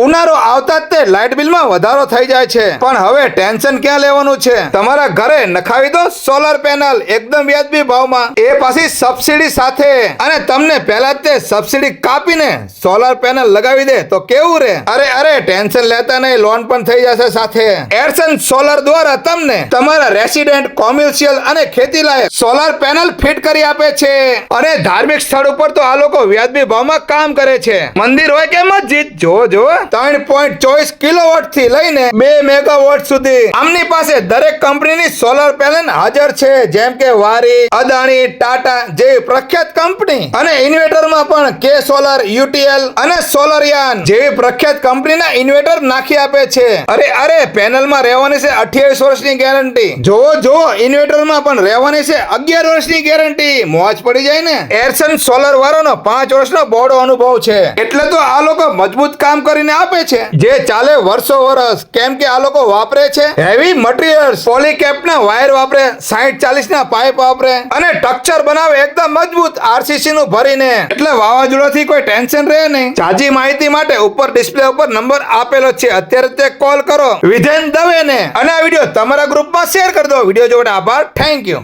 ઉનાળો આવતા જ તે લાઇટ બિલમાં વધારો થઈ જાય છે, પણ હવે ટેન્શન ક્યાં લેવાનું છે? તમારા ઘરે નખાવી દો સોલર પેનલ એકદમ વ્યાજબી ભાવમાં, એ પાછી સબસિડી સાથે, અને તમને પહેલા જ તે સબસિડી કાપીને સોલર પેનલ લગાવી દે તો કેવું રે? અરે ટેન્શન લેતા નહીં, લોન પણ થઈ જશે સાથે. એરસન સોલર દ્વારા તમને તમારા રેસિડેન્ટ, કોમર્શિયલ અને ખેતી લાયક સોલર પેનલ ફિટ કરી આપે છે, અને ધાર્મિક સ્થળ ઉપર તો આ લોકો વ્યાજબી ભાવમાં કામ કરે છે. મંદિર હોય કે મસ્જિદ, જો 3.24 કિલોવોટ થી લઈને 2 મેગાવોટ સુધી આમની પાસે દરેક કંપનીની સોલર પેનલ હાજર છે, જેમ કે વારી, અદાણી, ટાટા જેવી પ્રખ્યાત કંપની, અને ઇન્વર્ટરમાં પણ કે સોલર, યુટીએલ અને સોલરયાન જેવી પ્રખ્યાત કંપનીના ઇન્વર્ટર નાખી આપે છે. અરે પેનલમાં રહેવાની છે 28 વર્ષની ગેરંટી. જો ઇન્વર્ટરમાં પણ રહેવાની છે 11 વર્ષની ગેરંટી. મોજ પડી જાય ને. એરસન સોલર વાળાનો 5 વર્ષનો બોર્ડ અનુભવ છે, એટલે તો આ લોકો મજબૂત કામ કરીને આપે છે, જે ચાલે વર્ષ. કેમ કે આ લોકો વાપરે છે હેવી મટીરિયલ્સ, પોલીકેપના વાયર વાપરે, 60-40 ના પાઇપ વાપરે, અને સ્ટ્રક્ચર બનાવે એકદમ મજબૂત આરસીસી નું ભરીને, એટલે વાવાઝોડાથી કોઈ ટેન્શન રહે નહીં. તાજી માહિતી માટે ઉપર ડિસ્પ્લે ઉપર નંબર આપેલો છે, અત્યારે તે કોલ કરો વિધેન દવેને, અને આ વિડીયો તમારા ગ્રુપમાં શેર કરી દો. વિડીયો જોવાનો આભાર. Thank you.